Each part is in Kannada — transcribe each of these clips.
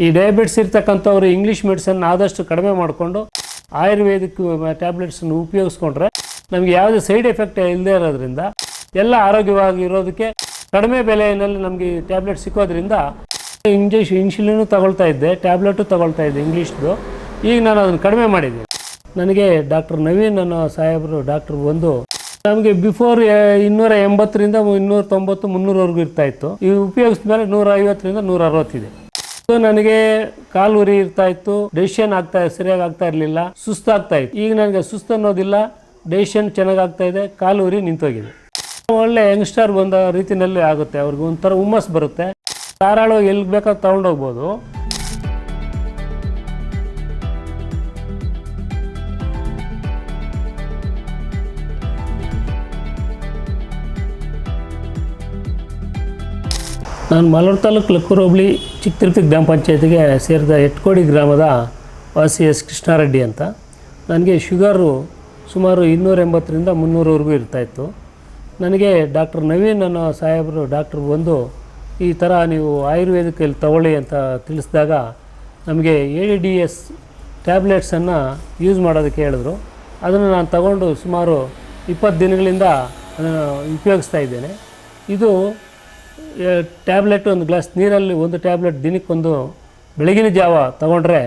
ಈ ಡಯಾಬಿಟಿಸ್ ಇರ್ತಕ್ಕಂಥವ್ರು ಇಂಗ್ಲೀಷ್ ಮೆಡಿಸನ್ ಆದಷ್ಟು ಕಡಿಮೆ ಮಾಡಿಕೊಂಡು ಆಯುರ್ವೇದಿಕ್ ಟ್ಯಾಬ್ಲೆಟ್ಸನ್ನು ಉಪಯೋಗಿಸ್ಕೊಂಡ್ರೆ ನಮಗೆ ಯಾವುದೇ ಸೈಡ್ ಎಫೆಕ್ಟ್ ಇಲ್ಲದೆ ಇರೋದ್ರಿಂದ ಎಲ್ಲ ಆರೋಗ್ಯವಾಗಿ ಇರೋದಕ್ಕೆ ಕಡಿಮೆ ಬೆಲೆಯಲ್ಲಿ ನಮಗೆ ಈ ಟ್ಯಾಬ್ಲೆಟ್ ಸಿಕ್ಕೋದ್ರಿಂದ ಇನ್ಸುಲಿನು ತಗೊಳ್ತಾ ಇದ್ದೆ, ಟ್ಯಾಬ್ಲೆಟು ತಗೊಳ್ತಾ ಇದ್ದೆ ಇಂಗ್ಲೀಷ್ದು. ಈಗ ನಾನು ಅದನ್ನು ಕಡಿಮೆ ಮಾಡಿದ್ದೀನಿ. ನನಗೆ ಡಾಕ್ಟರ್ ನವೀನ್ ಅನ್ನೋ ಸಾಹೇಬರು ಡಾಕ್ಟ್ರ್ ಬಂದು ನಮಗೆ ಬಿಫೋರ್ 280ರಿಂದ 290, 300ವರೆಗೂ ಇರ್ತಾಯಿತ್ತು. ಈ ಉಪಯೋಗಿಸಿದ ಮೇಲೆ 150ರಿಂದ 160 ಇದೆ. ಸೊ ನನಗೆ ಕಾಲು ಉರಿ ಇರ್ತಾಯಿತ್ತು, ಡೆಸಿಷನ್ ಸರಿಯಾಗಿ ಆಗ್ತಾ ಇರಲಿಲ್ಲ, ಸುಸ್ತಾಗ್ತಾ ಇತ್ತು. ಈಗ ನನಗೆ ಸುಸ್ತು ಅನ್ನೋದಿಲ್ಲ, ಡೆಸಿಷನ್ ಚೆನ್ನಾಗಿ ಆಗ್ತಾ ಇದೆ, ಕಾಲು ಉರಿ ನಿಂತೋಗಿದೆ. ಒಳ್ಳೆ ಯಂಗ್ಸ್ಟರ್ ಬಂದ ರೀತಿಯಲ್ಲಿ ಆಗುತ್ತೆ, ಅವ್ರಿಗೆ ಒಂಥರ ಹುಮ್ಮಸ್ ಬರುತ್ತೆ, ಧಾರಾಳವಾಗಿ ಎಲ್ಲಿ ಬೇಕಾದ್ರೂ ತೊಗೊಂಡೋಗ್ಬೋದು. ನಾನು ಮಲೂರು ತಾಲೂಕು ಲಕ್ಕೂರು ಹೋಬಳಿ ಚಿಕ್ಕತಿರುಪತಿ ಗ್ರಾಮ ಪಂಚಾಯತಿಗೆ ಸೇರಿದ ಎಟ್ಕೋಡಿ ಗ್ರಾಮದ ವಾಸಿ ಎಸ್ ಕೃಷ್ಣಾರೆಡ್ಡಿ ಅಂತ. ನನಗೆ ಶುಗರು ಸುಮಾರು 280ರಿಂದ 300ವರೆಗೂ ಇರ್ತಾಯಿತ್ತು. ನನಗೆ ಡಾಕ್ಟರ್ ನವೀನ್ ಅನ್ನೋ ಸಾಹೇಬರು ಡಾಕ್ಟ್ರು ಬಂದು ಈ ಥರ ನೀವು ಆಯುರ್ವೇದಿಕಲ್ಲಿ ತಗೊಳ್ಳಿ ಅಂತ ತಿಳಿಸಿದಾಗ ನಮಗೆ ADDS ಟ್ಯಾಬ್ಲೆಟ್ಸನ್ನು ಯೂಸ್ ಮಾಡೋದಕ್ಕೆ ಹೇಳಿದ್ರು. ಅದನ್ನು ನಾನು ತಗೊಂಡು ಸುಮಾರು 20 ದಿನಗಳಿಂದ ಅದನ್ನು ಉಪಯೋಗಿಸ್ತಾ ಇದ್ದೇನೆ. ಇದು ಟ್ಯಾಬ್ಲೆಟ್ ಒಂದು ಗ್ಲಾಸ್ ನೀರಲ್ಲಿ ಒಂದು ಟ್ಯಾಬ್ಲೆಟ್ ದಿನಕ್ಕೊಂದು ಬೆಳಗಿನ ಜಾವ ತಗೊಂಡ್ರೆ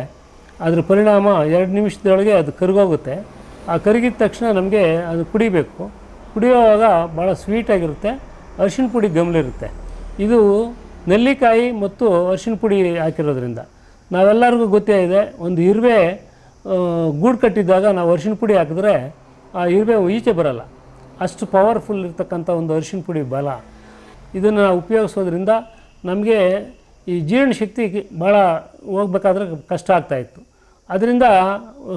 ಅದ್ರ ಪರಿಣಾಮ 2 ನಿಮಿಷದೊಳಗೆ ಅದು ಕರಗೋಗುತ್ತೆ. ಆ ಕರಗಿದ ತಕ್ಷಣ ನಮಗೆ ಅದು ಕುಡಿಬೇಕು. ಕುಡಿಯುವಾಗ ಭಾಳ ಸ್ವೀಟಾಗಿರುತ್ತೆ, ಅರಿಶಿಣ ಪುಡಿ ಗಮಲಿರುತ್ತೆ. ಇದು ನೆಲ್ಲಿಕಾಯಿ ಮತ್ತು ಅರಿಶಿಣ ಪುಡಿ ಹಾಕಿರೋದ್ರಿಂದ ನಾವೆಲ್ಲರಿಗೂ ಗೊತ್ತೇ ಇದೆ, ಒಂದು ಇರುವೆ ಗೂಡು ಕಟ್ಟಿದಾಗ ನಾವು ಅರಿಶಿಣ ಪುಡಿ ಹಾಕಿದ್ರೆ ಆ ಇರುವೆ ಈಚೆ ಬರಲ್ಲ, ಅಷ್ಟು ಪವರ್ಫುಲ್ ಇರ್ತಕ್ಕಂಥ ಒಂದು ಅರಿಶಿಣ ಪುಡಿ ಬಲ. ಇದನ್ನು ಉಪಯೋಗಿಸೋದ್ರಿಂದ ನಮಗೆ ಈ ಜೀರ್ಣಶಕ್ತಿ ಭಾಳ ಹೋಗ್ಬೇಕಾದ್ರೆ ಕಷ್ಟ ಆಗ್ತಾಯಿತ್ತು. ಅದರಿಂದ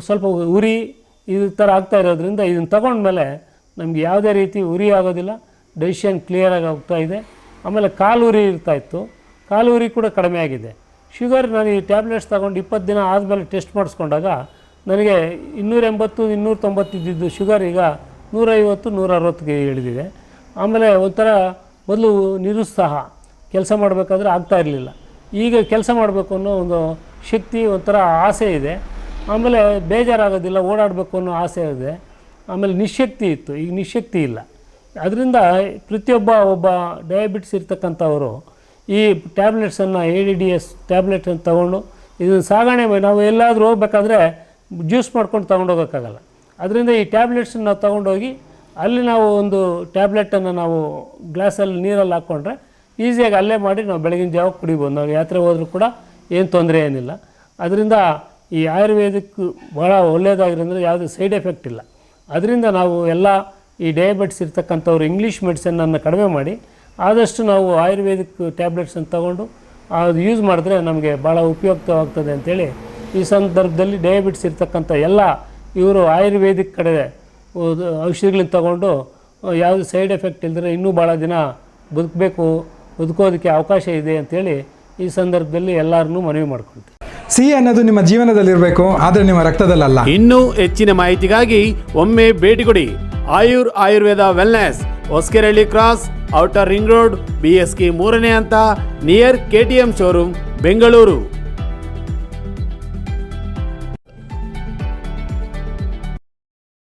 ಸ್ವಲ್ಪ ಉರಿ ಈ ಥರ ಆಗ್ತಾ ಇರೋದ್ರಿಂದ ಇದನ್ನು ತಗೊಂಡ್ಮೇಲೆ ನಮಗೆ ಯಾವುದೇ ರೀತಿ ಉರಿ ಆಗೋದಿಲ್ಲ, ಡೈಜೆಷನ್ ಕ್ಲಿಯರಾಗಿ ಹೋಗ್ತಾ ಇದೆ. ಆಮೇಲೆ ಕಾಲು ಉರಿ ಇರ್ತಾಯಿತ್ತು, ಕಾಲು ಉರಿ ಕೂಡ ಕಡಿಮೆ ಆಗಿದೆ. ಶುಗರ್ ನಾನು ಈ ಟ್ಯಾಬ್ಲೆಟ್ಸ್ ತಗೊಂಡು 20 ದಿನ ಆದಮೇಲೆ ಟೆಸ್ಟ್ ಮಾಡಿಸ್ಕೊಂಡಾಗ ನನಗೆ 280, 290 ಇದ್ದಿದ್ದು ಶುಗರ್ ಈಗ 150, 160ಗೆ ಇಳಿದಿದೆ. ಆಮೇಲೆ ಒಂಥರ ಮೊದಲು ನಿರುತ್ಸಾಹ, ಕೆಲಸ ಮಾಡಬೇಕಾದ್ರೆ ಆಗ್ತಾ ಇರಲಿಲ್ಲ, ಈಗ ಕೆಲಸ ಮಾಡಬೇಕು ಅನ್ನೋ ಒಂದು ಶಕ್ತಿ, ಒಂಥರ ಆಸೆ ಇದೆ. ಆಮೇಲೆ ಬೇಜಾರಾಗೋದಿಲ್ಲ, ಓಡಾಡಬೇಕು ಅನ್ನೋ ಆಸೆ ಇದೆ. ಆಮೇಲೆ ನಿಶ್ಶಕ್ತಿ ಇತ್ತು, ಈಗ ನಿಶ್ಶಕ್ತಿ ಇಲ್ಲ. ಅದರಿಂದ ಪ್ರತಿಯೊಬ್ಬ ಡಯಾಬಿಟಿಸ್ ಇರ್ತಕ್ಕಂಥವರು ಈ ಟ್ಯಾಬ್ಲೆಟ್ಸನ್ನು ADDS ಟ್ಯಾಬ್ಲೆಟನ್ನು ತೊಗೊಂಡು ಇದನ್ನು ಸಾಗಣೆ ನಾವು ಎಲ್ಲಾದರೂ ಹೋಗ್ಬೇಕಾದ್ರೆ ಜ್ಯೂಸ್ ಮಾಡ್ಕೊಂಡು ತೊಗೊಂಡೋಗೋಕ್ಕಾಗಲ್ಲ. ಅದರಿಂದ ಈ ಟ್ಯಾಬ್ಲೆಟ್ಸನ್ನು ನಾವು ತೊಗೊಂಡೋಗಿ ಅಲ್ಲಿ ನಾವು ಒಂದು ಟ್ಯಾಬ್ಲೆಟನ್ನು ನಾವು ಗ್ಲಾಸಲ್ಲಿ ನೀರಲ್ಲಿ ಹಾಕ್ಕೊಂಡ್ರೆ ಈಸಿಯಾಗಿ ಅಲ್ಲೇ ಮಾಡಿ ನಾವು ಬೆಳಗಿನ ಜಾವ ಕುಡಿಬೋದು. ನಾವು ಯಾತ್ರೆ ಹೋದರೂ ಕೂಡ ಏನು ತೊಂದರೆ ಏನಿಲ್ಲ. ಅದರಿಂದ ಈ ಆಯುರ್ವೇದಿಕ್ ಭಾಳ ಒಳ್ಳೆಯದಾಗಿರೋದ್ರಿಂದ ಯಾವುದೇ ಸೈಡ್ ಎಫೆಕ್ಟ್ ಇಲ್ಲ. ಅದರಿಂದ ನಾವು ಎಲ್ಲ ಈ ಡಯಾಬಿಟಿಸ್ ಇರ್ತಕ್ಕಂಥವ್ರು ಇಂಗ್ಲೀಷ್ ಮೆಡಿಸನನ್ನು ಕಡಿಮೆ ಮಾಡಿ ಆದಷ್ಟು ನಾವು ಆಯುರ್ವೇದಿಕ್ ಟ್ಯಾಬ್ಲೆಟ್ಸನ್ನು ತೊಗೊಂಡು ಅದು ಯೂಸ್ ಮಾಡಿದ್ರೆ ನಮಗೆ ಭಾಳ ಉಪಯುಕ್ತವಾಗ್ತದೆ ಅಂಥೇಳಿ ಈ ಸಂದರ್ಭದಲ್ಲಿ ಡಯಾಬಿಟಿಸ್ ಇರ್ತಕ್ಕಂಥ ಎಲ್ಲ ಇವರು ಆಯುರ್ವೇದಿಕ್ ಕಡೆ ಔಷಧಿಗಳನ್ನ ತಗೊಂಡು ಯಾವುದೇ ಸೈಡ್ ಎಫೆಕ್ಟ್ ಇಲ್ಲದ್ರೆ ಇನ್ನೂ ಭಾಳ ದಿನ ಬದುಕೋದಕ್ಕೆ ಅವಕಾಶ ಇದೆ ಅಂಥೇಳಿ ಈ ಸಂದರ್ಭದಲ್ಲಿ ಎಲ್ಲರನ್ನೂ ಮನವಿ ಮಾಡ್ಕೊಳ್ತೀವಿ. ಸಿಹಿ ಅನ್ನೋದು ನಿಮ್ಮ ಜೀವನದಲ್ಲಿರಬೇಕು, ಆದರೆ ನಿಮ್ಮ ರಕ್ತದಲ್ಲ. ಇನ್ನೂ ಹೆಚ್ಚಿನ ಮಾಹಿತಿಗಾಗಿ ಒಮ್ಮೆ ಭೇಟಿ ಕೊಡಿ Ayurveda wellness, Hosakerehalli cross, outer ring road, BSK 3ನೇ ಹಂತ, ನಿಯರ್ KTM ಶೋರೂಮ್, ಬೆಂಗಳೂರು.